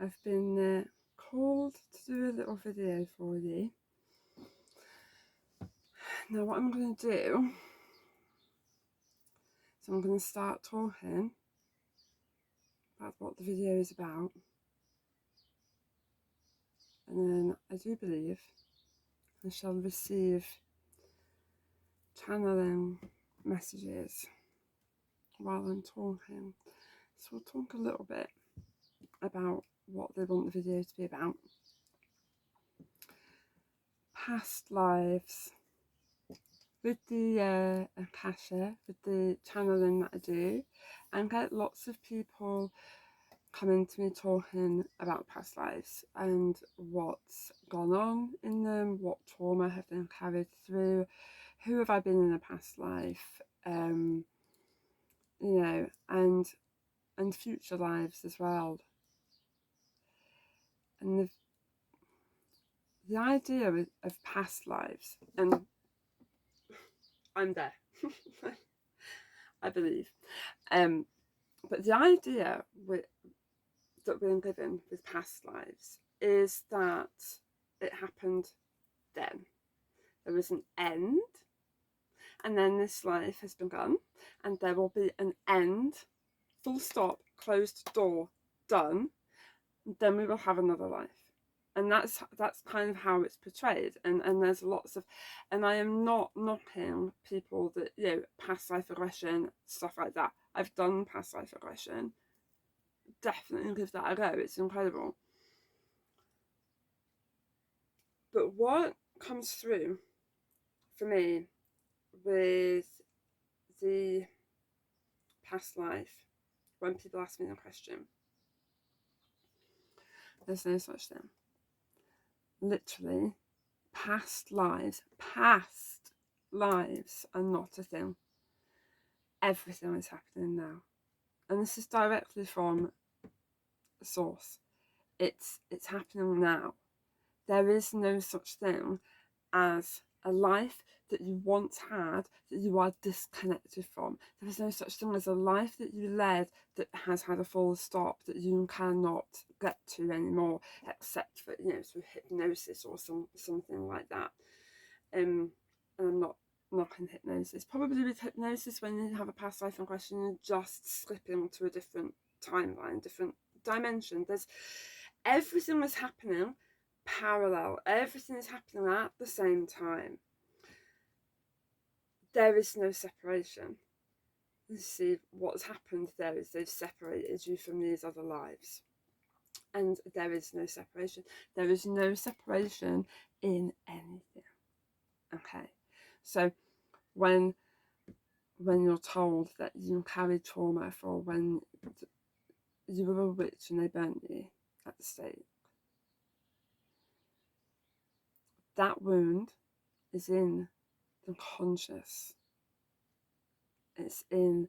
I've been called to do a little video for you. Now what I'm going to do, so I'm going to start talking about what the video is about, and then I do believe I shall receive channeling messages while I'm talking. So we'll talk a little bit about what they want the video to be about. Past lives. With the Akasha, with the channeling that I do, and get lots of people coming to me talking about past lives and what's gone on in them, what trauma have been carried through, who have I been in a past life, you know, and future lives as well. And the idea of past lives, and I'm there, I believe. But the idea that we're given with past lives is that it happened then. There was an end, and then this life has begun, and there will be an end, full stop, closed door, done. Then we will have another life. And that's kind of how it's portrayed, and there's lots of, and I am not knocking people that, you know, past life regression, stuff like that. I've done past life regression. Definitely give that a go, it's incredible. But what comes through for me with the past life, when people ask me the question, there's no such thing. Literally, past lives are not a thing. Everything is happening now. And this is directly from the source. It's happening now. There is no such thing as a life that you once had that you are disconnected from. There is no such thing as a life that you led that has had a full stop, that you cannot get to anymore, except for, you know, through hypnosis or something like that. And I'm not knocking hypnosis. Probably with hypnosis, when you have a past life in question, you're just slipping to a different timeline, different dimension. There's everything is happening parallel. Everything is happening at the same time. There is no separation. You see, what's happened there is they've separated you from these other lives. And there is no separation. There is no separation in anything. Okay. So when you're told that you carry trauma for when you were a witch and they burnt you at the stake, that wound is in the conscious. It's in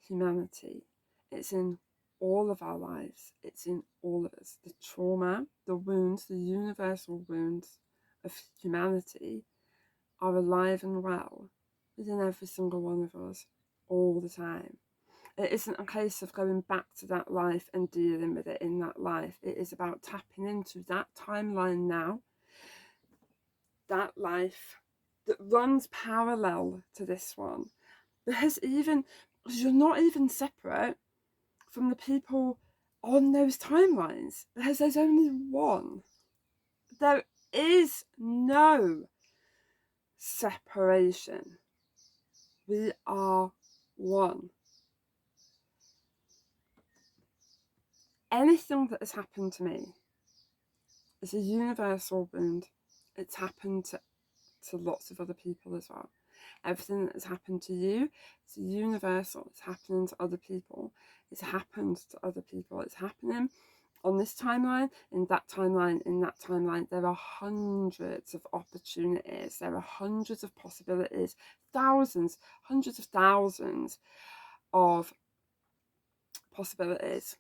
humanity. It's in all of our lives. It's in all of us. The trauma, the wounds, the universal wounds of humanity are alive and well within every single one of us all the time. It isn't a case of going back to that life and dealing with it in that life. It is about tapping into that timeline now, that life that runs parallel to this one. Because you're not even separate from the people on those timelines, because there's only one. There is no separation. We are one. Anything that has happened to me is a universal wound. It's happened to lots of other people as well. Everything that has happened to you is universal. It's happening to other people. It's happened to other people. It's happening on this timeline, in that timeline, in that timeline. There are hundreds of opportunities. There are hundreds of possibilities, thousands, hundreds of thousands of possibilities.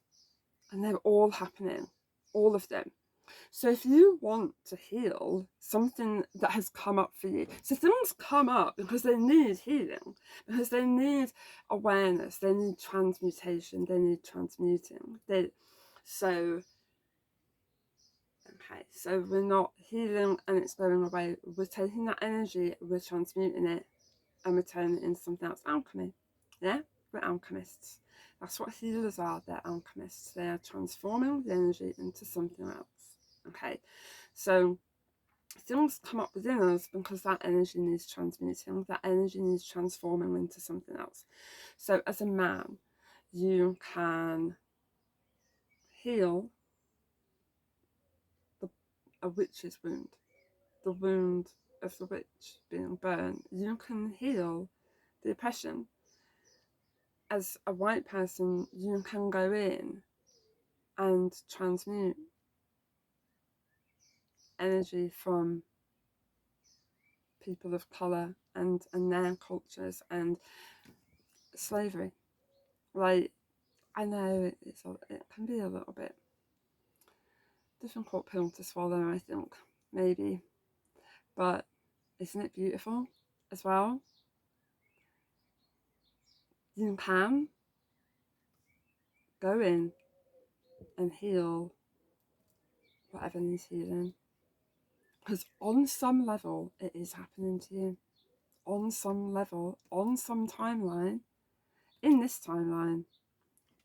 And they're all happening, all of them. So if you want to heal something that has come up for you, so things come up because they need healing, because they need awareness, they need transmutation, they need transmuting. So Okay, so we're not healing and it's going away. We're taking that energy, we're transmuting it, and we're turning it into something else. Alchemy. Yeah? We're alchemists. That's what healers are. They're alchemists. They are transforming the energy into something else. Okay, so things come up within us because that energy needs transmuting, that energy needs transforming into something else. So as a man, you can heal a witch's wound, the wound of the witch being burned. You can heal the oppression. As a white person, you can go in and transmute energy from people of colour and their cultures and slavery. Like, I know it can be a little bit difficult pill to swallow, I think, maybe, but isn't it beautiful as well? You can go in and heal whatever needs healing, because on some level it is happening to you. On some level, on some timeline, in this timeline,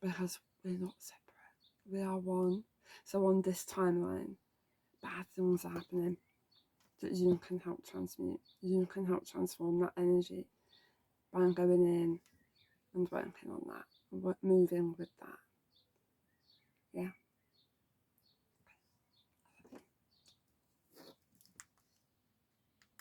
because we're not separate, we are one. So on this timeline, bad things are happening that you can help transmute. You can help transform that energy by going in and working on that, moving with that. Yeah.